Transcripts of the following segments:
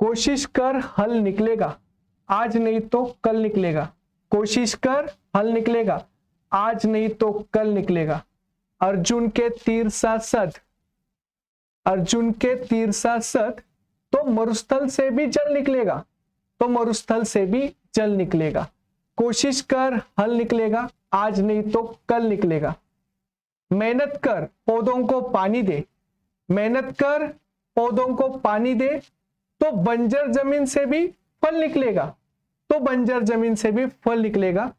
कोशिश कर हल निकलेगा, आज नहीं तो कल निकलेगा। कोशिश कर हल निकलेगा, आज नहीं तो कल निकलेगा। अर्जुन के तीर सा सद, अर्जुन के तीर सा सद, तो मरुस्थल से भी जल निकलेगा, तो मरुस्थल से भी जल निकलेगा। कोशिश कर हल निकलेगा, आज नहीं तो कल निकलेगा। मेहनत कर पौधों को पानी दे, मेहनत कर पौधों को पानी दे, तो बंजर जमीन से भी फल निकलेगा, तो बंजर जमीन से भी फल निकलेगा।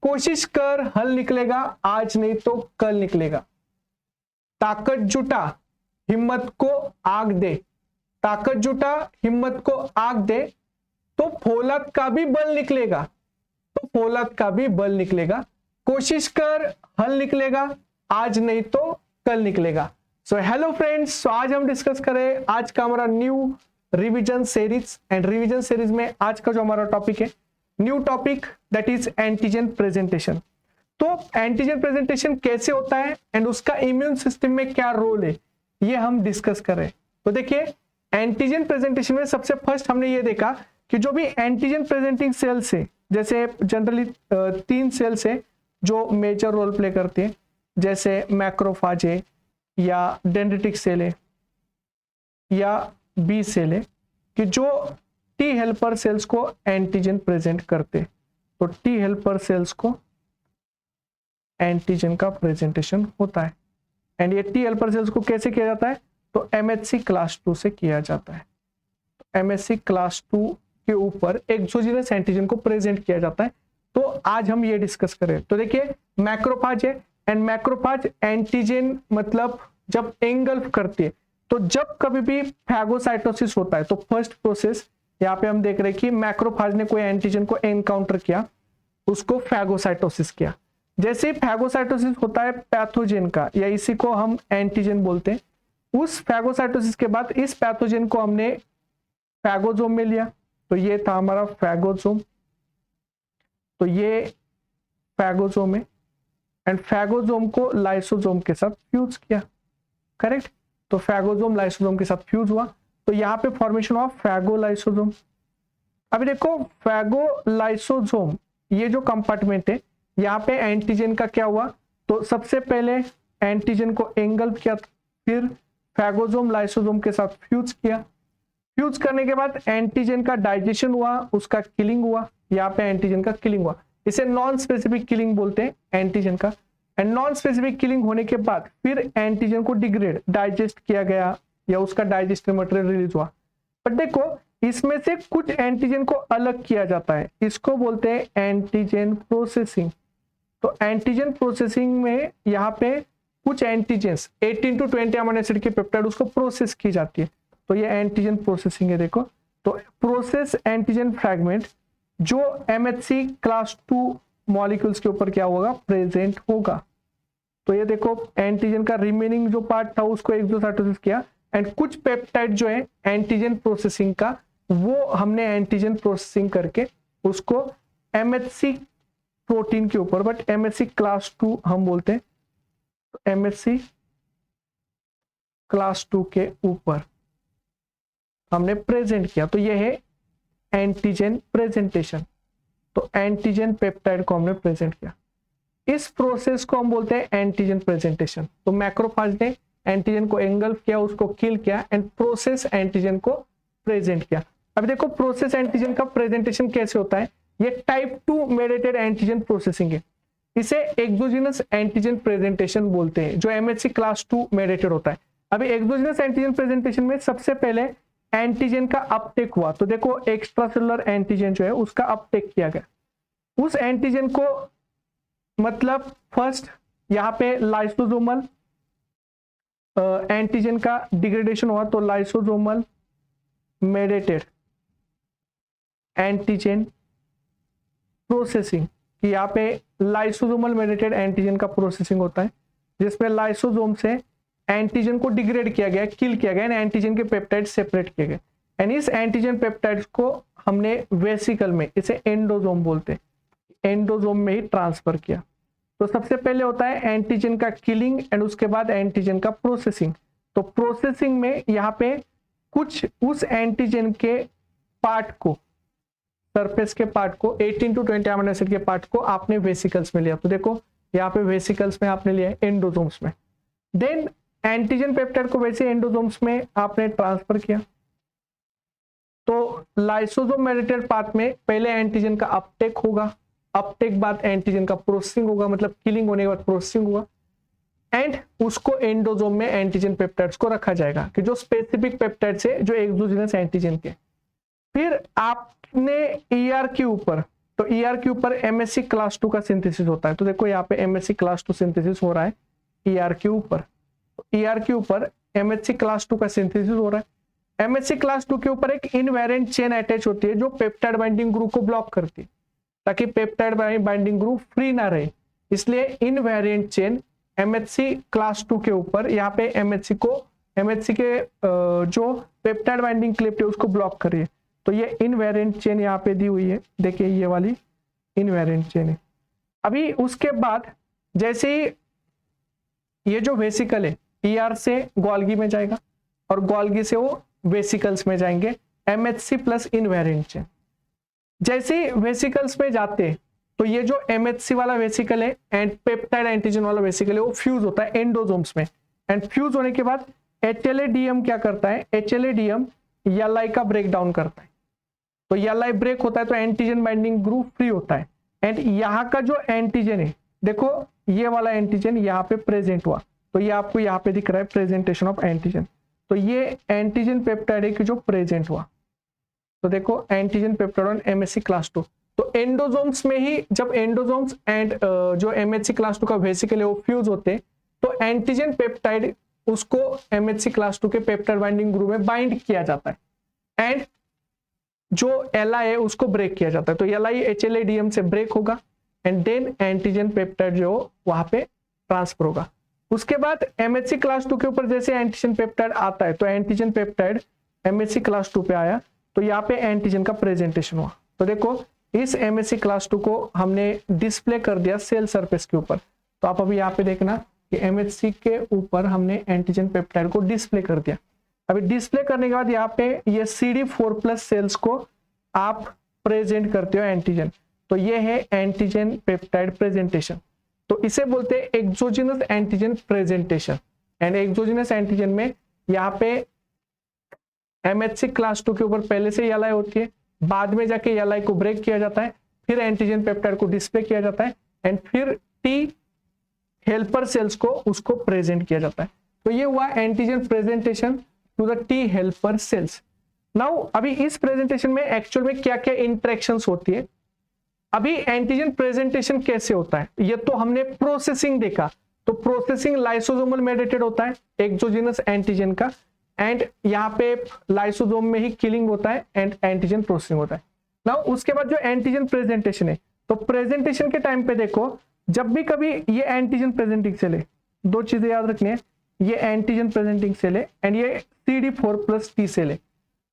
कोशिश कर हल निकलेगा, आज नहीं तो कल निकलेगा। ताकत जुटा हिम्मत को आग दे, ताकत जुटा हिम्मत को आग दे, तो फौलाद का भी बल निकलेगा, तो फौलाद का भी बल निकलेगा। कोशिश कर हल निकलेगा, आज नहीं तो कल निकलेगा। सो हेलो फ्रेंड्स, सो आज हम डिस्कस करें आज का हमारा new revision series. And revision series में आज का जो हमारा टॉपिक है, new topic, that is antigen presentation. तो एंटीजन प्रेजेंटेशन कैसे होता है एंड उसका इम्यून सिस्टम में क्या रोल है, ये हम डिस्कस कर रहे हैं। तो देखिए, एंटीजन प्रेजेंटेशन में सबसे फर्स्ट हमने ये देखा कि जो भी एंटीजन प्रेजेंटिंग सेल्स है, जैसे जनरली 3 सेल्स है जो मेजर रोल प्ले करते हैं, जैसे मैक्रोफाज है या डेंड्रिटिक सेल है या बी सेल है, कि जो टी हेल्पर सेल्स को एंटीजन प्रेजेंट करते। तो टी हेल्पर सेल्स को एंटीजन का प्रेजेंटेशन होता है। एंड ये टी हेल्पर सेल्स को कैसे किया जाता है, तो एमएचसी क्लास 2 से किया जाता है। एमएचसी क्लास 2 के ऊपर एक्सोजीनस एंटीजन को प्रेजेंट किया जाता है। तो आज हम ये डिस्कस करें। तो देखिए, मैक्रोफाज है एंड मैक्रोफाज एंटीजन मतलब जब एंगल्फ करती है, तो जब कभी भी फैगोसाइटोसिस होता है, तो फर्स्ट प्रोसेस यहाँ पे हम देख रहे हैं कि मैक्रोफाज ने कोई एंटीजन को एनकाउंटर किया, उसको फैगोसाइटोसिस किया। जैसे फैगोसाइटोसिस होता है पैथोजन का, या इसी को हम एंटीजन बोलते हैं, उस फैगोसाइटोसिस के बाद इस पैथोजन को हमने फैगोजोम में लिया। तो ये था हमारा फैगोजोम, तो ये फैगोजोम है एंड फैगोजोम को लाइसोजोम के साथ फ्यूज किया, करेक्ट। तो फैगोजोम लाइसोजोम के साथ फ्यूज हुआ, तो यहाँ पे फॉर्मेशन हुआ फैगोलाइसोजोम। अभी देखो, फैगोलाइसोजोम ये जो कंपार्टमेंट है, यहाँ पे एंटीजन का क्या हुआ, तो सबसे पहले एंटीजन को एंगल्फ किया, फिर फैगोजोम लाइसोजोम के साथ फ्यूज किया। फ्यूज करने के बाद एंटीजन का डाइजेशन हुआ, उसका किलिंग हुआ, यहाँ पे एंटीजन का किलिंग हुआ। इसे नॉन स्पेसिफिक किलिंग बोलते हैं एंटीजन का। एंड नॉन स्पेसिफिक किलिंग होने के बाद फिर एंटीजन को डिग्रेड डाइजेस्ट किया गया या उसका डाइजेस्टिव मटेरियल रिलीज हुआ। पर देखो, इसमें से कुछ एंटीजन को अलग किया जाता है, इसको बोलते हैं एंटीजन प्रोसेसिंग। तो एंटीजन प्रोसेसिंग में यहाँ पे कुछ एंटीजेंस 18 to 20 अमीनो एसिड की पेप्टाइड उसको प्रोसेस की जाती है, तो ये एंटीजन प्रोसेसिंग है। देखो, तो प्रोसेस एंटीजन फ्रैगमेंट जो एमएचसी क्लास 2 मॉलिक्यूल्स के ऊपर क्या होगा, प्रेजेंट होगा। तो ये देखो, एंटीजन का रिमेनिंग जो पार्ट था उसको एक्सोसाइटोसिस किया एंड कुछ पेप्टाइड जो है एंटीजन प्रोसेसिंग का, वो हमने एंटीजन प्रोसेसिंग करके उसको एमएचसी प्रोटीन के ऊपर, बट एमएचसी क्लास 2 हम बोलते हैं, तो एमएचसी क्लास 2 के ऊपर हमने प्रेजेंट किया। तो ये है एंटीजन प्रेजेंटेशन। तो एंटीजन पेप्टाइड को हमने प्रेजेंट किया, इस प्रोसेस को हम बोलते हैं एंटीजन प्रेजेंटेशन। तो मैक्रोफाज ने एंटीजन को एंगल्फ किया, उसको किल किया एंड प्रोसेस एंटीजन को प्रेजेंट किया। अभी देखो, प्रोसेस एंटीजन का प्रेजेंटेशन कैसे होता है, ये टाइप 2 मेडिएटेड एंटीजन प्रोसेसिंग है, इसे एक्सोजीनस एंटीजन प्रेजेंटेशन बोलते हैं, जो एमएचसी क्लास 2 मेडिएटेड होता है। अभी एक्सोजीनस एंटीजन प्रेजेंटेशन में सबसे पहले एंटीजन का अपटेक हुआ। तो देखो, एक्स्ट्रा सेलुलर एंटीजन जो है उसका अपटेक किया गया, उस एंटीजन को मतलब फर्स्ट यहाँ पे लाइसोसोमल एंटीजन का डिग्रेडेशन हुआ, तो लाइसोसोमल मेडिएटेड एंटीजन प्रोसेसिंग, कि यहाँ पे लाइसोसोमल मेडिएटेड एंटीजन का प्रोसेसिंग होता है, जिसमें लाइसोसोम से एंटीजन को डिग्रेड किया गया, किल किया गया, एंटीजन के पेप्टाइड सेपरेट किए गए एंड इस एंटीजन पेप्टाइड्स को हमने वेसिकल में, इसे एंडोजोम बोलते हैं, एंडोजोम में ही ट्रांसफर किया। तो सबसे पहले होता है एंटीजन का किलिंग एंड उसके बाद एंटीजन का प्रोसेसिंग। तो प्रोसेसिंग में यहाँ पे कुछ उस एंटीजन के पार्ट को, सरफेस के पार्ट को, 18 to 20 अमीनो एसिड के पार्ट को आपने वेसिकल्स में लिया। तो देखो यहाँ पे वेसिकल्स में आपने लिया है, एंडोसोम्स में। देन एंटीजन पेप्टाइड को वैसे एंडोसोम्स में आपने ट्रांसफर किया। तो लाइसोसोम मेडिएटेड पाथ में पहले एंटीजन का अपटेक होगा, अपटेक बाद एंटीजन का प्रोसेसिंग होगा, मतलब किलिंग होने के बाद प्रोसेसिंग होगा, एंड उसको एंडोसोम में एंटीजन पेप्टाइड्स को रखा जाएगा कि जो स्पेसिफिक पेप्टाइड्स है जो एक्सोजिनस एंटीजन के। फिर आपने ईआर के ऊपर, तो ईआर के ऊपर एमएससी क्लास 2 का सिंथेसिस होता है। तो देखो यहाँ पे एमएससी क्लास 2 सिंथेसिस हो रहा है ईआर के ऊपर, ईआर के ऊपर एमएससी क्लास 2 का सिंथेसिस हो रहा है। एमएससी क्लास 2 के ऊपर एक इनवेरिएंट चेन अटैच होती है जो पेप्टाइड बाइंडिंग ग्रुप को ब्लॉक करती है, ताकि पेप्टाइड बाइंडिंग ग्रुप फ्री ना रहे। इसलिए इनवेरिएंट चेन एमएचसी क्लास 2 के ऊपर यहाँ पे एमएचसी के जो पेप्टाइड बाइंडिंग क्लिप है उसको ब्लॉक कर रही है। तो ये इनवेरिएंट चेन यहाँ पे दी हुई है, देखिए ये वाली इनवेरिएंट चेन है। अभी उसके बाद जैसे ही ये जो वेसिकल है ईआर से गोल्गी में जाएगा और गोल्गी से वो वेसिकल्स में जाएंगे, एमएचसी प्लस इनवेरिएंट चेन। जैसे ही वेसिकल्स में जाते तो ये जो एमएचसी वाला वेसिकल है एंड पेप्टाइड एंटीजन वाला वेसिकल है वो फ्यूज होता है एंडोसोम्स में, एंड फ्यूज होने के बाद एचएलए-डीएम क्या करता है, एचएलए-डीएम एलआई का ब्रेक डाउन करता है। तो एलआई ब्रेक होता है तो एंटीजन बाइंडिंग ग्रुप फ्री होता है, एंड यहाँ का जो एंटीजन है, देखो ये वाला एंटीजन यहाँ पे प्रेजेंट हुआ, तो ये आपको यहाँ पे दिख रहा है प्रेजेंटेशन ऑफ एंटीजन। तो ये एंटीजन पेप्टाइड है कि जो प्रेजेंट हुआ। तो देखो antigen peptide on MHC class 2। तो एंडोसोम्स में ही जब एंडोसोम्स एंड जो एमएचसी क्लास 2 का वेसिकल है वो फ्यूज होते तो एंटीजन पेप्टाइड उसको एमएचसी क्लास 2 के पेप्टाइड बाइंडिंग ग्रुप में बाइंड किया जाता है, एंड जो एलआई है उसको ब्रेक किया जाता है। तो एलआई एचएलए-डीएम से ब्रेक होगा एंड देन एंटीजन पेप्टाइड जो वहां पे ट्रांसफर होगा। उसके बाद एमएचसी क्लास 2 के ऊपर जैसे एंटीजन पेप्टाइड आता है तो एंटीजन पेप्टाइड एमएचसी क्लास 2 पे आया तो यहाँ पे एंटीजन का प्रेजेंटेशन हुआ। तो देखो इस एमएचसी क्लास 2 को हमने डिस्प्ले कर दिया सेल सरफेस के ऊपर। तो आप अभी यहाँ पे देखना कि एमएचसी के ऊपर हमने एंटीजन पेप्टाइड को डिस्प्ले कर दिया। अभी डिस्प्ले करने के बाद यहाँ पे ये CD4+ सेल्स को आप प्रेजेंट करते हो एंटीजन। तो ये है एंटीजन पेप्टाइड प्रेजेंटेशन। तो इसे बोलते हैं exogenous antigen presentation. And exogenous antigen में यहाँ पे एमएचसी क्लास 2 के ऊपर पहले से एलआई होती है, बाद में जाके एलआई को ब्रेक किया जाता है, फिर एंटीजन पेप्टाइड को डिस्प्ले किया जाता है, एंड फिर टी हेल्पर सेल्स को उसको प्रेजेंट किया जाता है। तो ये हुआ antigen presentation to the T helper cells. Now अभी इस प्रेजेंटेशन में एक्चुअल में क्या क्या इंटरेक्शंस होती है। अभी एंटीजन प्रेजेंटेशन कैसे होता है ये तो हमने प्रोसेसिंग देखा। तो प्रोसेसिंग लाइसोसोमल मेडिएटेड होता है एक्सोजिनस एंटीजन का, एंड यहाँ पे लाइसोसोम में ही किलिंग होता है एंड एंटीजन प्रोसेसिंग होता है। नाउ उसके बाद जो एंटीजन प्रेजेंटेशन है, तो प्रेजेंटेशन के टाइम पे देखो जब भी कभी ये एंटीजन प्रेजेंटिंग सेल है, दो चीजें याद रखनी है, ये एंटीजन प्रेजेंटिंग सेल है एंड ये CD4+ टी सेल है।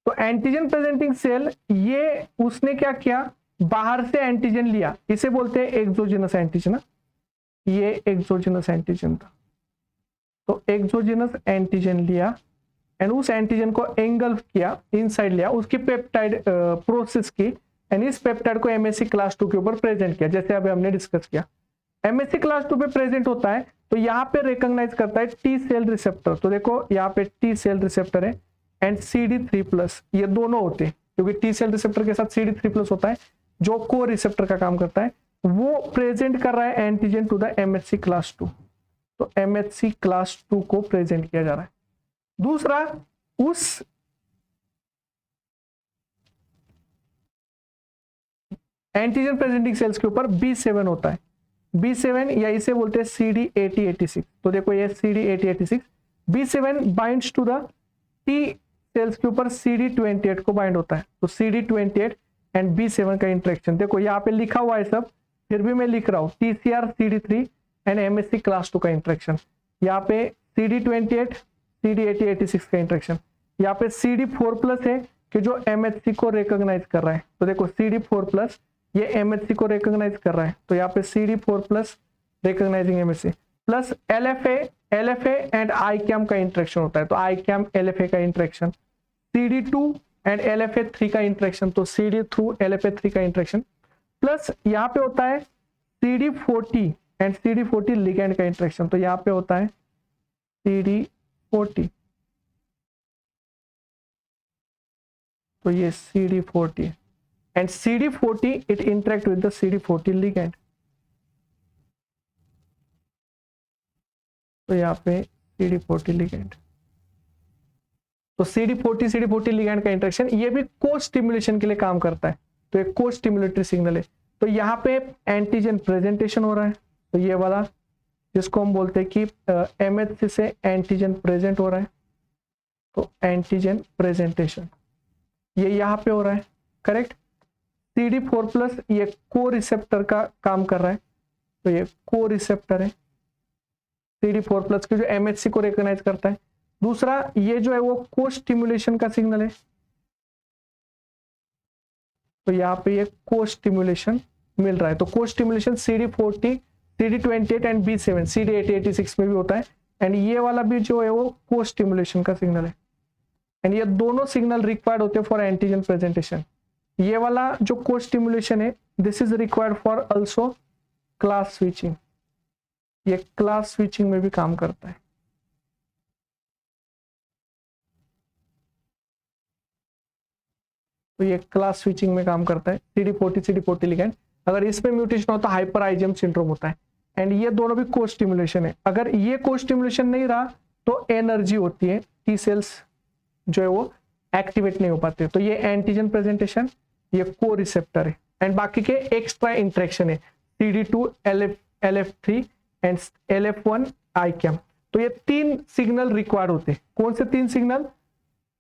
तो एंटीजन प्रेजेंटिंग सेल ये उसने क्या किया, बाहर से एंटीजन लिया, इसे बोलते हैं एक्सोजिनस एंटीजन। ये एक्सोजिनस एंटीजन था, तो एक्सोजिनस एंटीजन लिया एंड उस एंटीजन को एंगल्फ किया, इनसाइड लिया, उसकी पेप्टाइड प्रोसेस की एंड इस पेप्टाइड को एमएचसी क्लास 2 के ऊपर प्रेजेंट किया, जैसे अभी हमने डिस्कस किया। एमएचसी क्लास 2 पे प्रेजेंट होता है तो यहाँ पे रिकॉग्नाइज करता है टी सेल रिसेप्टर। तो देखो यहाँ पे टी सेल रिसेप्टर है एंड CD3+, ये दोनों होते हैं क्योंकि टी सेल रिसेप्टर के साथ CD3+ होता है जो को रिसेप्टर का काम करता है, वो प्रेजेंट कर रहा है antigen to the MHC class 2। तो एमएचसी क्लास 2 को प्रेजेंट किया जा रहा है। दूसरा, उस एंटीजन प्रेजेंटिंग सेल्स के ऊपर B7 होता है, B7 या इसे बोलते हैं CD8086। तो देखो ये CD8086, B7 binds to the T cells के ऊपर CD28 को बाइंड होता है। तो CD28 एंड B7 का इंटरेक्शन देखो यहाँ पे लिखा हुआ है सब, फिर भी मैं लिख रहा हूँ TCR CD3 and MHC class 2 का इंटरेक्शन। यहाँ पे CD28 CD8086 का इंटरेक्शन, यहाँ पे CD4+ है कि जो एमएचसी को रिकॉग्नाइज कर रहा है। तो देखो CD4+ ये एमएचसी को रिकॉग्नाइज कर रहा है, तो यहाँ पे CD4+ recognising MHC plus LFA and ICAM का इंटरेक्शन होता है। तो ICAM LFA का इंटरेक्शन, CD2 एंड LFA3 का इंटरेक्शन, तो CD थ्रू LFA3 का इंटरेक्शन, प्लस यहाँ पे होता है CD40 एंड CD40 लिगैंड का इंटरेक्शन, तो यहाँ पे होता है CD40, तो ये CD40 and CD40 it interact with the CD40 ligand, तो यहाँ पे CD40 लिगैंड, तो CD40 लिगैंड का इंटरेक्शन ये भी को स्टिमुलेशन के लिए काम करता है, तो एक को स्टिमुलेटरी सिग्नल है। तो यहाँ पे एंटीजन प्रेजेंटेशन हो रहा है, तो ये वाला जिसको हम बोलते हैं कि MHC से एंटीजन प्रेजेंट हो रहा है, तो एंटीजन प्रेजेंटेशन ये यहाँ पे हो रहा है, करेक्ट। CD4 प्लस ये को रिसेप्टर का काम कर रहा है, तो ये को रिसेप्टर है CD4 प्लस की जो MHC को रिकॉग्नाइज करता है। दूसरा ये जो है वो को स्टिमुलेशन का सिग्नल है, तो यहाँ पे ये को स्टिमुलेशन मिल रहा है, तो को stimulation CD40, CD28 and B7 CD80-86 में भी होता है, एंड ये वाला भी जो है वो को स्टिमुलेशन का सिग्नल है, एंड ये दोनों सिग्नल रिक्वायर्ड होते हैं फॉर एंटीजन प्रेजेंटेशन। ये वाला जो को स्टिमुलेशन है this is required for also class switching, ये क्लास स्विचिंग में भी काम करता है। तो ये क्लास स्विचिंग में काम करता है CD40 लिगैंड। अगर इसमें म्यूटेशन होता है हाइपर आईजीएम सिंड्रोम होता है, एंड ये दोनों भी को स्टिमुलेशन है। अगर ये को स्टिमुलेशन नहीं रहा तो एनर्जी होती है, टी सेल्स जो है वो एक्टिवेट नहीं हो पाते, तो ये एंटीजन प्रेजेंटेशन, ये को रिसेप्टर है, एंड बाकी के एक्स्ट्रा इंटरेक्शन है CD2 LF3 and LF1 ICAM। तो ये तीन सिग्नल रिक्वायर्ड होते हैं। कौन से तीन सिग्नल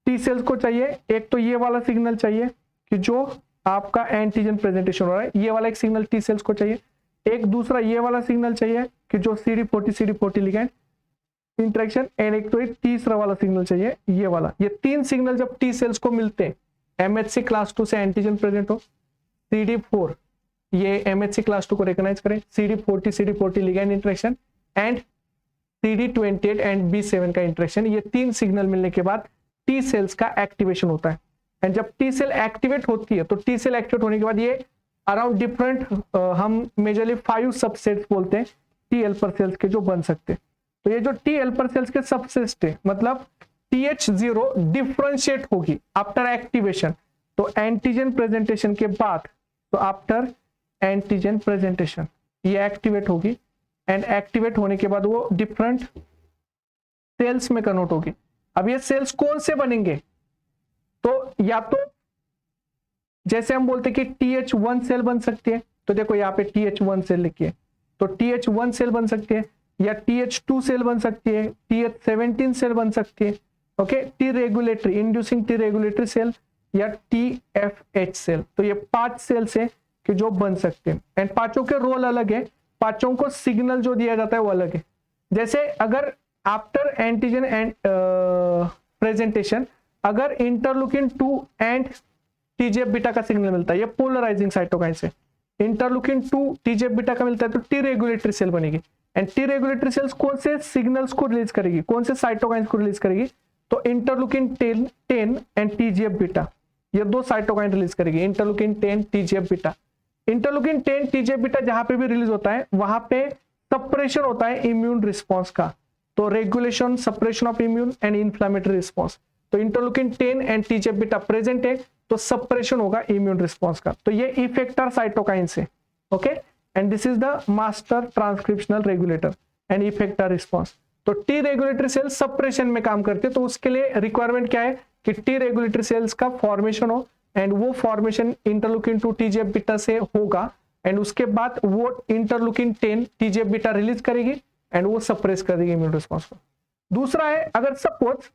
टी सेल्स को चाहिए? एक तो ये वाला सिग्नल चाहिए कि जो आपका एंटीजन प्रेजेंटेशन हो रहा है, ये वाला एक सिग्नल टी सेल्स को चाहिए। एक दूसरा ये वाला सिग्नल चाहिए कि जो CD40 लिगैंड इंटरेक्शन, एंड एक तो एक तीसरा वाला सिग्नल चाहिए ये वाला। ये तीन सिग्नल जब टी सेल्स को मिलते हैं, MHC क्लास 2 से एंटीजन प्रेजेंट हो, CD4 ये MHC क्लास 2 को रिकॉग्नाइज करें, CD40 ligand interaction and CD28 and B7 का इंटरेक्शन, ये तीन सिग्नल मिलने के बाद टी सेल्स का एक्टिवेशन होता है। एंड जब टी सेल एक्टिवेट होती है, तो टी सेल एक्टिवेट होने के बाद ये अराउंड डिफरेंट हम मेजरली 5 सबसेट्स बोलते हैं टी हेल्पर सेल्स के जो बन सकते हैं। तो ये जो टी हेल्पर सेल्स के सबसेट है, मतलब TH0 डिफरेंशिएट होगी आफ्टर एक्टिवेशन, तो एंटीजन प्रेजेंटेशन के बाद, तो आफ्टर एंटीजन प्रेजेंटेशन ये एक्टिवेट होगी, एंड एक्टिवेट होने के बाद वो डिफरेंट सेल्स में कन्वर्ट होगी। अब ये सेल्स कौन से बनेंगे? तो या तो जैसे हम बोलते कि TH1 सेल बन सकती है, तो देखो यहाँ पे TH1 सेल लिखिए, तो TH1 सेल बन सकती है, या TH2 सेल बन सकती है, TH17 सेल बन सकती है, okay, T regulatory inducing T regulatory cell, या TFH सेल। तो ये 5 सेल्स है कि जो बन सकते हैं, एंड पांचों के रोल अलग है, पांचों को सिग्नल जो दिया जाता है वो अलग है। जैसे अगर आफ्टर एंटीजन एंड प्रेजेंटेशन अगर इंटरलुकिन 2 एंड TGF बीटा का सिग्नल मिलता है, ये पोलराइजिंग साइटोकाइन से इंटरलुकिन 2 TGF बीटा का मिलता है, तो टी रेगुलेटरी सेल बनेगी, एंड टी रेगुलेटरी सेल्स कौन से सिग्नल्स को रिलीज करेगी, कौन से साइटोकाइंस को रिलीज करेगी? तो इंटरलुकिन 10 एंड TGF बीटा, ये दो साइटोकाइन रिलीज करेगी, इंटरलुकिन 10 TGF बीटा। इंटरलुकिन 10 TGF बीटा जहां पे भी रिलीज होता है वहां पे सप्रेशन होता है इम्यून रिस्पॉन्स का, तो regulation suppression of immune and inflammatory response. तो इंटरलुकिन 10 एंड TGF बीटा प्रेजेंट है तो सप्रेशन होगा इम्यून रिस्पॉन्स का, तो ये इफेक्टर साइटोकाइन से, okay, and this is the master transcriptional regulator and effector response. तो टी रेगुलेटरी सेल सप्रेशन में काम करते हैं, तो उसके लिए रिक्वायरमेंट क्या है कि टी रेगुलेटरी सेल्स का फॉर्मेशन हो, एंड वो फॉर्मेशन इंटरलुकिन 2 TGF बीटा से होगा, एंड उसके बाद वो इंटरलुकिन 10 TGF बीटा रिलीज करेगी एंड वो सप्रेस कर देगी इम्यून रिस्पॉन्स को। दूसरा है अगर सपोज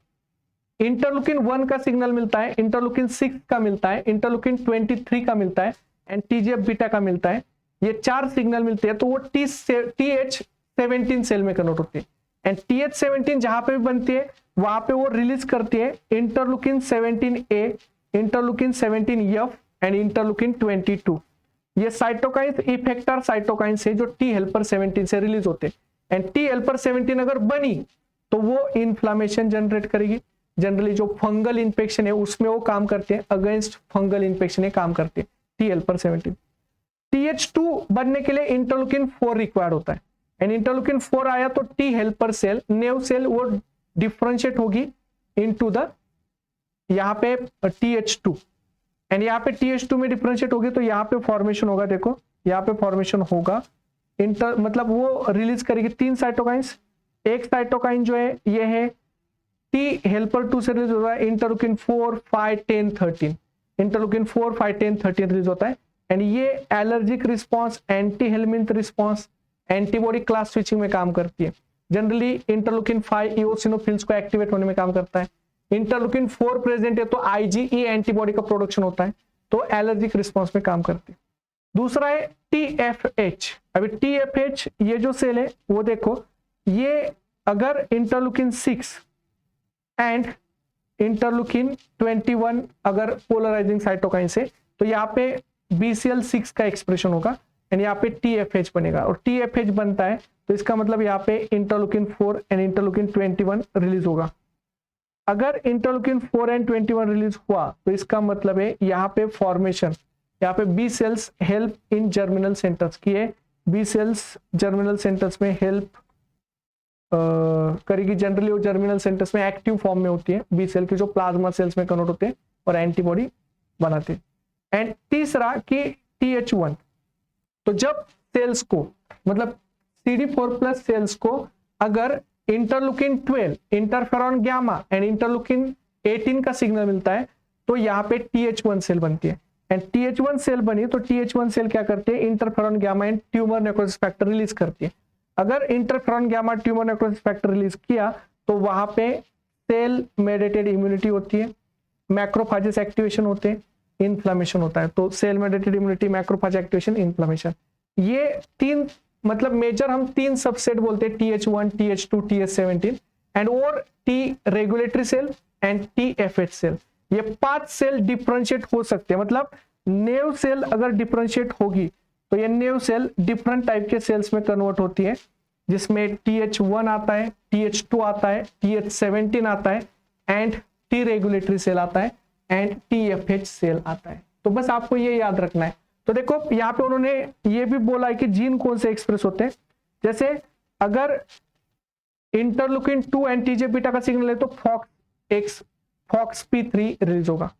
इंटरलुकिन 1 का सिग्नल मिलता है, इंटरलुकिन 6 का मिलता है, इंटरलुकिन 23 का मिलता है, एंड TGF बीटा का मिलता है, ये 4 सिग्नल मिलते हैं, तो वो TH17 सेल में कन्वर्ट होती है, एंड TH17 जहां पे भी बनती है वहां पे वो रिलीज करती है इंटरलुकिन 17A, इंटरलुकिन 17F एंड इंटरलुकिन 22। ये साइटोकाइंस इफेक्टर साइटोकाइंस है जो टी हेल्पर 17 से रिलीज होते हैं, एंड टी हेल्पर 17 अगर बनी तो वो इन्फ्लामेशन जनरेट करेगी, जनरली जो फंगल इन्फेक्शन है उसमें वो काम करते हैं, अगेंस्ट फंगल इन्फेक्शन है काम करते हैं टी हेल्पर 17। TH2 बनने के लिए इंटरलुकिन 4 रिक्वायर्ड होता है, एंड इंटरलुकिन 4 आया तो टी हेल्पर सेल नेव सेल वो डिफरेंशिएट होगी इनटू द यहाँ पे TH2, एंड यहाँ पे TH2 में डिफरेंशिएट होगी तो यहाँ पे फॉर्मेशन होगा, देखो यहाँ पे फॉर्मेशन होगा मतलब वो रिलीज करेगी 3 साइटोकाइंस। एक साइटोकाइन जो है ये है टी हेल्पर 2 से रिलीज होता है इंटरलुकिन 4, 5, 10, 13, इंटरलुकिन 4, 5, 10, 13 रिलीज होता है, एंड ये allergic response, anti helminth response, antibody class switching में काम करती है। जनरली इंटरलुकिन 5 इओसिनोफिल्स को एक्टिवेट होने में काम करता है। इंटरलुकिन 4 प्रेजेंट है तो IgE एंटीबॉडी का प्रोडक्शन होता है, तो एलर्जिक रिस्पॉन्स में काम करती है। दूसरा है TFH। अभी TFH ये जो सेल है वो देखो, ये अगर इंटरलुकिन 6 एंड इंटरलुकिन 21 अगर पोलराइजिंग साइटोकाइन से, तो यहाँ पे BCL6 का एक्सप्रेशन होगा एंड यहाँ पे TFH बनेगा, और TFH बनता है तो इसका मतलब यहाँ पे इंटरलुकिन 4 एंड इंटरलुकिन 21 रिलीज होगा। अगर इंटरलुकिन 4 एंड 21 रिलीज हुआ तो इसका मतलब है यहाँ पे फॉर्मेशन, यहाँ पे B cells help in germinal centres की है, बी सेल्स जर्मिनल सेंटर्स में हेल्प करेगी। जनरली वो जर्मिनल सेंटर्स में एक्टिव फॉर्म में होती है बी सेल की, जो प्लाज्मा सेल्स में कन्वर्ट होते हैं और एंटीबॉडी बनाते हैं। एंड तीसरा कि TH1, तो जब सेल्स को मतलब CD4+ सेल्स को अगर इंटरलुकिन 12, इंटरफेरॉन गामा एंड इंटरलुकिन 18 का सिग्नल मिलता है तो यहाँ पे TH1 सेल बनती है, एंड TH1 सेल बनी तो TH1 सेल क्या करती है, interferon gamma and tumour necrosis factor release करती है। अगर interferon gamma tumour necrosis factor release किया तो वहां पे सेल मेडिएटेड इम्यूनिटी होती है, मैक्रोफाजेस एक्टिवेशन होते हैं, इन्फ्लेमेशन होता है। तो cell mediated immunity, macrophage activation, inflammation, ये 3 मतलब मेजर हम 3 सबसेट बोलते हैं, TH1, TH2, TH17 एंड और T regulatory cell and TFH cell. ये 5 सेल डिफरेंशिएट हो सकते हैं, मतलब नेव सेल अगर डिफरेंशिएट होगी तो ये नेव सेल डिफरेंट टाइप के सेल्स में कन्वर्ट होती है, जिसमें TH1 आता है, TH2 आता है, TH17 आता है एंड T रेगुलेटरी सेल आता है एंड TFH सेल आता है। तो बस आपको ये याद रखना है। तो देखो यहाँ पे उन्होंने ये भी बोला है कि जीन कौन से एक्सप्रेस होते हैं, जैसे अगर इंटरलुकिन 2 एंड TJ बीटा का सिग्नल है तो FOXP3 रिलीज होगा,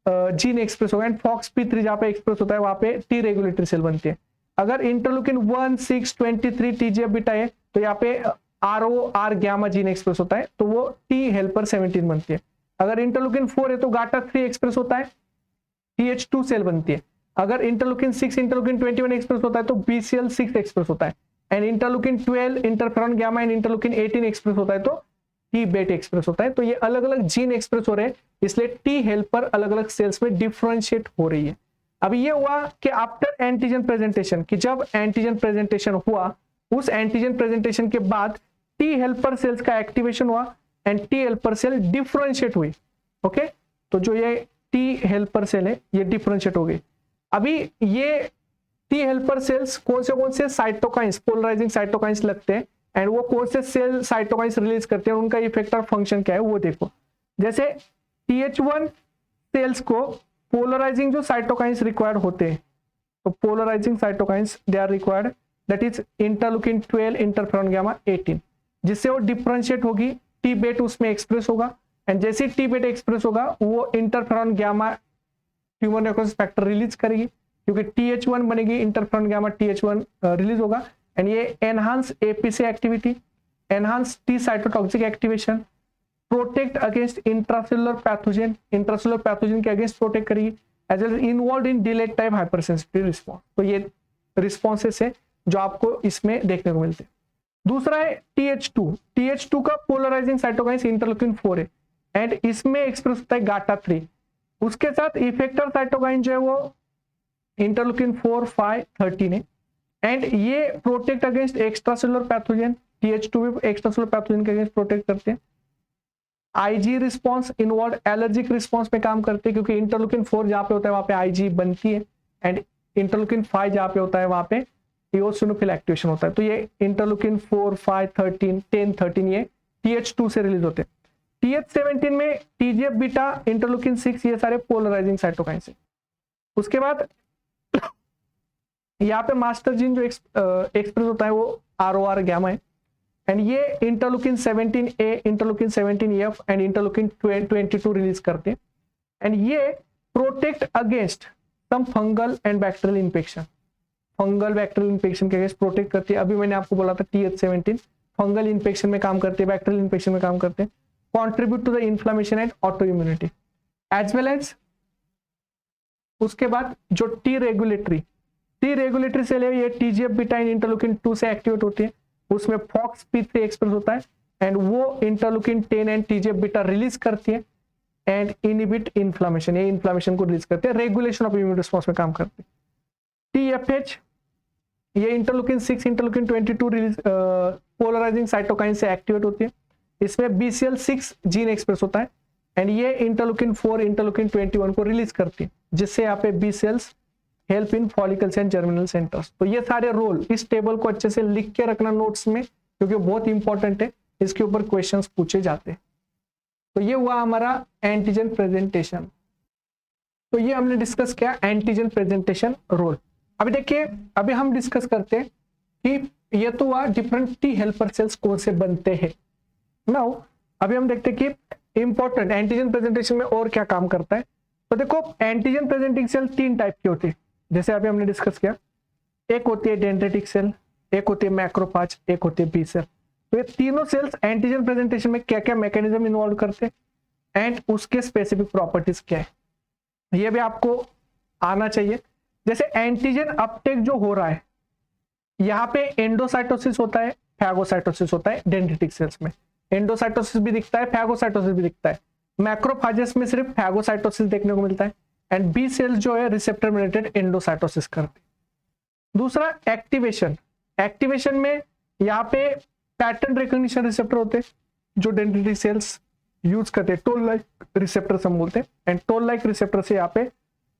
जीन एक्सप्रेस होगा, एंड FOXP3 जहां पे एक्सप्रेस होता है वहां पे टी रेगुलेटरी सेल बनती है। अगर इंटरलुकिन 1, 6, 23 TGF बीटा है तो यहाँ पे ROR गामा जीन एक्सप्रेस होता है तो वो टी हेल्पर 17 बनती है। अगर इंटरलुकिन 4 है तो गाटा3 एक्सप्रेस होता है, TH2 सेल बनती है। अगर इंटरलुकिन 6, इंटरलुकिन 21 एक्सप्रेस होता है तो BCL6 एक्सप्रेस होता है, and interleukin 12 interferon gamma and interleukin 18 express होता है तो टी बेट एक्सप्रेस होता है। तो ये अलग अलग जीन एक्सप्रेस हो रहे हैं, इसलिए टी हेल्पर अलग अलग सेल्स में डिफरेंशिएट हो रही है। अब ये हुआ कि आफ्टर एंटीजन प्रेजेंटेशन, कि जब एंटीजन प्रेजेंटेशन हुआ उस एंटीजन प्रेजेंटेशन के बाद टी हेल्पर सेल्स का एक्टिवेशन हुआ and T helper cell differentiate हुई। ओके, तो जो ये टी हेल्पर सेल है ये डिफरेंशिएट हो गई। अभी ये टी हेल्पर सेल्स कौन से साइटोकाइंस, पोलराइजिंग साइटोकाइंस लगते हैं एंड वो कौन से सेल साइटोकाइंस रिलीज करते हैं, उनका इफेक्टर फंक्शन क्या है वो देखो। जैसे TH1 सेल्स को पोलराइजिंग जो साइटोकाइंस रिक्वायर्ड होते हैं, तो polarizing cytokines they are required, that is interleukin 12, interferon gamma 18, जिससे वो डिफरेंशिएट होगी, टी बेट उसमें एक्सप्रेस होगा, एंड जैसे टी बेट एक्सप्रेस होगा वो interferon gamma tumour necrosis factor release करेगी, क्योंकि TH1 बनेगी, इंटरफेरॉन गामा TH1 रिलीज होगा, एंड ये enhance APC activity, enhance T cytotoxic activation, protect against intracellular pathogen, intracellular pathogen के अगेंस्ट प्रोटेक्ट करेगी, as well involve in delayed type hypersensitive response. तो ये responses है जो आपको इसमें देखने को मिलते हैं। दूसरा है TH2 का पोलराइजिंग साइटोकाइंस इंटरलुकिन 4 है एंड इसमें एक्सप्रेस होता है गाटा3, उसके साथ इफेक्टर साइटोकाइन जो है वो इंटरलुकिन 4, 5, 13 है, एंड ये protect against extracellular pathogen, TH2 भी एक्स्ट्रासेलुलर पैथोजन के अगेंस्ट प्रोटेक्ट करते हैं। IG response involve allergic response में काम करते हैं, क्योंकि इंटरलुकिन 4 जहां पे होता है वहां पे IG बनती है, एंड इंटरलुकिन 5 जहां पे होता है वहां पे इओसिनोफिल एक्टिवेशन होता है। तो ये इंटरलुकिन 4, 5, 13, 10, 13 ये TH2 से रिलीज होते हैं। TH17 में TGF बीटा, इंटरलूकिन 6 ये सारे पोलराइजिंग साइटोकाइंस है। उसके बाद यहाँ पे मास्टर जीन जो एक्सप्रेस होता है वो ROR गामा है, एंड ये इंटरलूकिन 17A, इंटरलूकिन 17F एंड इंटरलूकिन 22 रिलीज करते हैं, एंड ये protect against some fungal and bacterial infection. Fungal bacterial infection के अगेंस्ट प्रोटेक्ट करती है। अभी मैंने आपको बोला था TH17 फंगल इन्फेक्शन में काम करते हैं, बैक्टीरियल इन्फेक्शन में काम करते हैं, contribute to the inflammation and autoimmunity as well as. उसके बाद जो टी रेगुलेटरी सेल है, ये TGF बीटा इंटरलूकिन 2 से एक्टिवेट होती है, उसमें FOXP3 एक्सप्रेस होता है, एंड वो इंटरलूकिन 10 एंड TGF बीटा रिलीज करती है एंड इनहिबिट इन्फ्लामेशन, ये इन्फ्लामेशन को रिलीज करते हैं, रेगुलेशन ऑफ इम्यून रिस्पॉन्स में काम करते हैं। TFH ये इंटरलूकिन 6, इंटरलूकिन 22 रिलीज पोलराइजिंग साइटोकाइन से एक्टिवेट होती है, इसमें BCL6 जीन एक्सप्रेस होता है, एंड ये इंटरलूकिन 4, इंटरलूकिन 21 को रिलीज करती है, जिससे यहाँ पे B cells help in follicles and germinal centres. तो ये सारे रोल, इस टेबल को अच्छे से लिख के रखना नोट्स में, क्योंकि बहुत इंपॉर्टेंट है, इसके ऊपर क्वेश्चंस पूछे जाते हैं। तो ये हुआ हमारा एंटीजन प्रेजेंटेशन। तो ये हमने डिस्कस किया एंटीजन प्रेजेंटेशन रोल। अभी देखिए, अभी हम डिस्कस करते हैं कि ये तो हुआ डिफरेंट टी हेल्पर सेल्स कौन से बनते हैं। नाउ अभी हम देखते हैं कि इंपॉर्टेंट एंटीजन प्रेजेंटेशन में और क्या काम करता है। तो देखो, एंटीजन प्रेजेंटिंग सेल 3 टाइप की होती है, जैसे अभी हमने डिस्कस किया। एक होती है डेंड्रिटिक सेल, एक होती है मैक्रोफाज, एक होती है बी सेल। तो ये तीनों सेल्स एंटीजन प्रेजेंटेशन में क्या क्या मैकेनिज्म इन्वॉल्व करते हैं एंड उसके स्पेसिफिक प्रॉपर्टीज क्या है, ये भी आपको आना चाहिए। जैसे एंटीजन अपटेक जो हो रहा है, यहाँ पे एंडोसाइटोसिस होता है, फैगोसाइटोसिस होता है डेंड्रिटिक सेल्स में। एंडोसाइटोसिस भी दिखता है, फैगोसाइटोसिस भी दिखता है। मैक्रोफाजेस में सिर्फ फैगोसाइटोसिस देखने को मिलता है, एंड बी सेल्स जो है रिसेप्टर रिलेटेड एंडोसाइटोसिस करते हैं। दूसरा एक्टिवेशन, एक्टिवेशन में यहाँ पे पैटर्न रिकॉग्निशन रिसेप्टर होते हैं जो डेंड्रिटिक सेल्स यूज करते हैं, टोल लाइक रिसेप्टर हम बोलते हैं, एंड टोल लाइक रिसेप्टर से यहाँ पे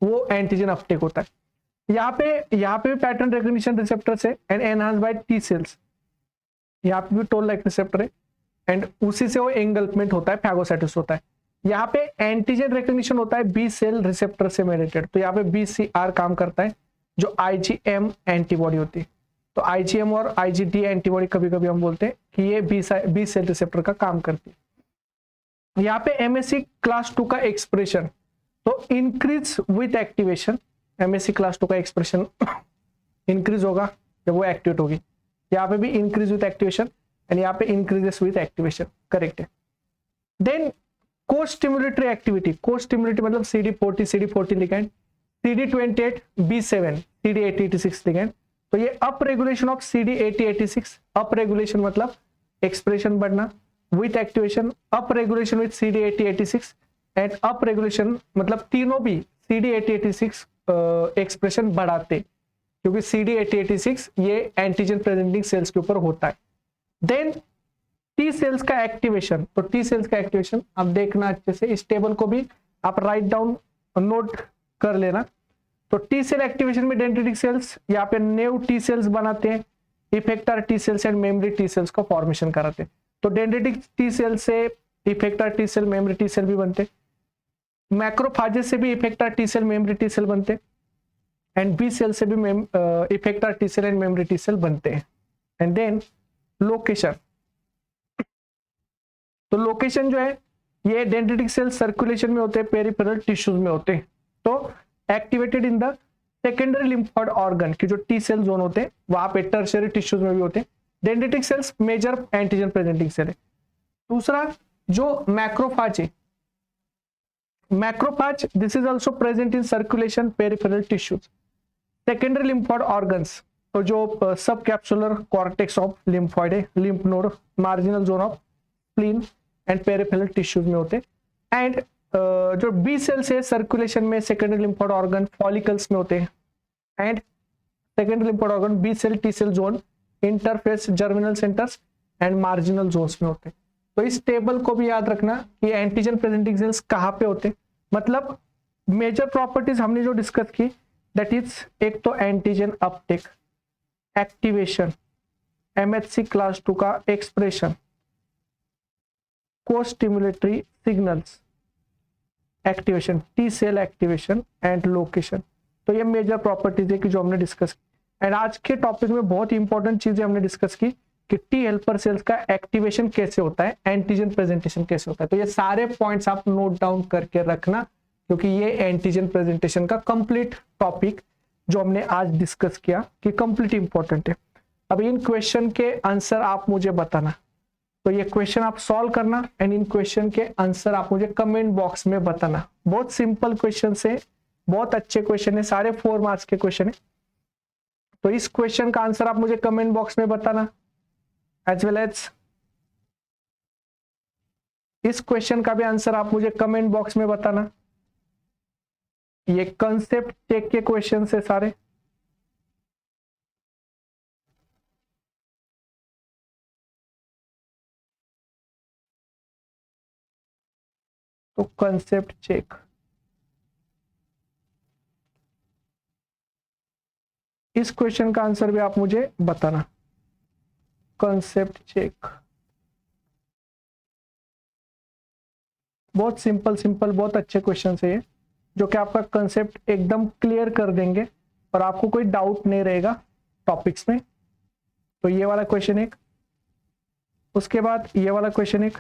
वो एंटीजन अपटेक होता है। यहाँ पे भी पैटर्न रिकॉग्निशन रिसेप्टर से and enhance by T cells, यहाँ पे भी टोल लाइक रिसेप्टर है, एंड उसी से वो एंगल्फमेंट होता है, फैगोसाइटोसिस होता है। यहाँ पे एंटीजन रिकॉग्निशन होता है बी सेल रिसेप्टर से मेडिएटेड, तो यहाँ पे BCR काम करता है, जो IgM एंटीबॉडी होती है। तो IgM और IgD एंटीबॉडी कभी कभी हम बोलते हैं कि ये बी सेल रिसेप्टर का काम करती है। यहाँ पे MSC क्लास 2 का एक्सप्रेशन तो increase with activation, MSC class 2 का एक्सप्रेशन इंक्रीज होगा जब वो एक्टिवेट होगी। यहाँ पे भी इंक्रीज विथ एक्टिवेशन एंड यहाँ पे इंक्रीजेस विथ एक्टिवेशन, करेक्ट है। देन को स्टिमुलेटरी एक्टिविटी, को स्टिमुलेटरी मतलब CD40 ligand, CD28 B7 CD8086 ligand. तो ये up regulation of CD8086, up regulation मतलब एक्सप्रेशन बढ़ना, with activation up regulation with CD8086 and up regulation मतलब तीनों भी CD8086 एक्सप्रेशन बढ़ाते, क्योंकि CD8086 ये एंटीजन प्रेजेंटिंग सेल्स के ऊपर होता है। देन टी सेल्स का एक्टिवेशन, तो टी सेल्स का एक्टिवेशन आप देखना अच्छे से, इस टेबल को भी आप राइट डाउन नोट कर लेना। तो टी सेल एक्टिवेशन में डेंड्रिटिक सेल्स यहाँ पे नेव टी सेल्स बनाते हैं, effector T cells and memory T cells का फॉर्मेशन कराते हैं। तो डेंड्रिटिक टी सेल से effector T cell, memory T cell भी बनते, मैक्रोफाजेस से भी effector T cell, memory T cell बनते, एंड बी सेल से भी effector T cell and memory T cell बनते हैं। एंड देन लोकेशन, तो लोकेशन जो है ये डेंड्रिटिक सेल सर्कुलेशन में होते हैं, पेरिफेरल टिश्यूज में होते हैं। तो activated in the secondary lymphoid organ की जो टी सेल जोन होते हैं वहां पे टर्शियरी टिश्यूज में भी होते हैं। Dendritic cells major antigen presenting cell है। दूसरा जो मैक्रोफाज है, macrophage this is also present in circulation peripheral tissues. Secondary lymphoid organs, तो जो subcapsular cortex of lymphoid है, lymph node, marginal zone of spleen and peripheral tissues में होते हैं। एंड जो बी सेल्स है सर्कुलेशन में सेकेंडरी लिम्फोइड ऑर्गन फॉलिकल्स में होते हैं, and secondary lymphoid organ B cell T cell zone interface germinal centres and marginal zones में होते हैं। तो इस टेबल को भी याद रखना कि एंटीजन प्रेजेंटिंग सेल्स कहाँ पे होते हैं, मतलब मेजर प्रॉपर्टीज हमने जो डिस्कस की दैट इज, एक तो antigen uptake, activation, MHC class 2 का expression, costimulatory signals activation, T cell activation and location. तो ये मेजर प्रॉपर्टीज है कि जो हमने डिस्कस की। एंड आज के टॉपिक में बहुत इंपॉर्टेंट चीजें हमने डिस्कस की कि टी हेल्पर सेल्स का एक्टिवेशन कैसे होता है, एंटीजन प्रेजेंटेशन कैसे होता है। तो ये सारे पॉइंट्स आप नोट डाउन करके रखना, क्योंकि ये एंटीजन प्रेजेंटेशन का कंप्लीट टॉपिक जो हमने आज डिस्कस किया कि कंप्लीट इंपॉर्टेंट है। अब इन क्वेश्चन के आंसर आप मुझे बताना, तो ये क्वेश्चन आप सॉल्व करना एंड इन क्वेश्चन के आंसर आप मुझे कमेंट बॉक्स में बताना। बहुत सिंपल क्वेश्चन है, बहुत अच्छे क्वेश्चन है, सारे 4 मार्क्स के क्वेश्चन है। तो इस क्वेश्चन का आंसर आप मुझे कमेंट बॉक्स में बताना, एज वेल एज इस क्वेश्चन का भी आंसर आप मुझे कमेंट बॉक्स में बताना। ये कंसेप्ट चेक के क्वेश्चन है सारे। तो कंसेप्ट चेक, इस क्वेश्चन का आंसर भी आप मुझे बताना। कंसेप्ट चेक बहुत सिंपल बहुत अच्छे क्वेश्चन है ये, जो कि आपका कंसेप्ट एकदम क्लियर कर देंगे और आपको कोई डाउट नहीं रहेगा टॉपिक्स में। तो ये वाला क्वेश्चन एक, उसके बाद ये वाला क्वेश्चन एक,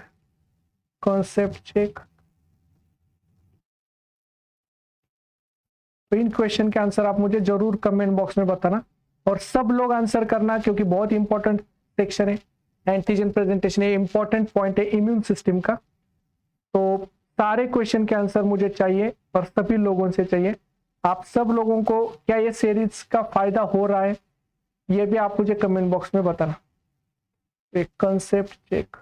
कंसेप्ट चेक। तो इन क्वेश्चन के आंसर आप मुझे जरूर कमेंट बॉक्स में बताना और सब लोग आंसर करना, क्योंकि बहुत इंपॉर्टेंट सेक्शन है। एंटीजन प्रेजेंटेशन है, इंपॉर्टेंट पॉइंट है इम्यून सिस्टम का। तो सारे क्वेश्चन के आंसर मुझे चाहिए और सभी लोगों से चाहिए। आप सब लोगों को क्या ये सीरीज का फायदा हो रहा है, ये भी आप मुझे कमेंट बॉक्स में बताना। एक कंसेप्ट चेक,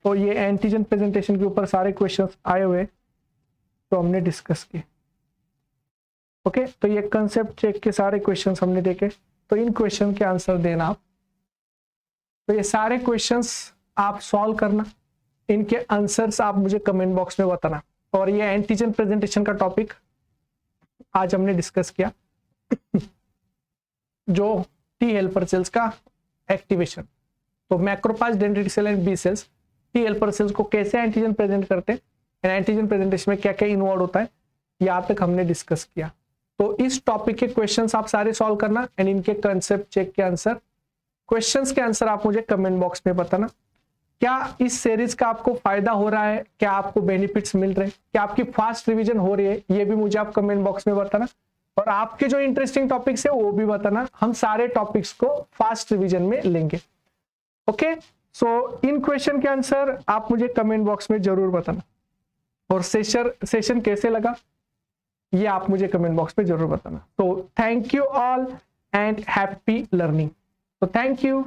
तो ये एंटीजन प्रेजेंटेशन के ऊपर सारे क्वेश्चंस आए हुए तो हमने डिस्कस किए। ओके, तो ये कंसेप्ट चेक के सारे क्वेश्चंस हमने देखे। तो इन क्वेश्चन के आंसर देना आप। तो ये सारे क्वेश्चंस आप सॉल्व करना, इनके आंसर्स आप मुझे कमेंट बॉक्स में बताना। और ये एंटीजन प्रेजेंटेशन का टॉपिक आज हमने डिस्कस किया, जो टी हेल्पर सेल्स का एक्टिवेशन। तो macrophage, dendritic cell and B cells T helper cells को कैसे एंटीजन प्रेजेंट करते हैं, एंटीजन प्रेजेंटेशन में क्या क्या इन्वॉल्व होता है, यहाँ तक हमने डिस्कस किया। तो इस टॉपिक के क्वेश्चंस आप सारे सॉल्व करना एंड इनके कंसेप्ट चेक के आंसर, क्वेश्चंस के आंसर आप मुझे कमेंट बॉक्स में बताना। क्या इस सीरीज का आपको फायदा हो रहा है, क्या आपको बेनिफिट्स मिल रहे हैं, क्या आपकी फास्ट रिवीजन हो रही है, ये भी मुझे आप कमेंट बॉक्स में बताना। और आपके जो इंटरेस्टिंग टॉपिक्स है वो भी बताना, हम सारे टॉपिक्स को फास्ट रिवीजन में लेंगे। ओके, सो इन क्वेश्चन के आंसर आप मुझे कमेंट बॉक्स में जरूर बताना। और सेशन कैसे लगा ये आप मुझे कमेंट बॉक्स में जरूर बताना। तो thank you all and happy learning. तो थैंक यू।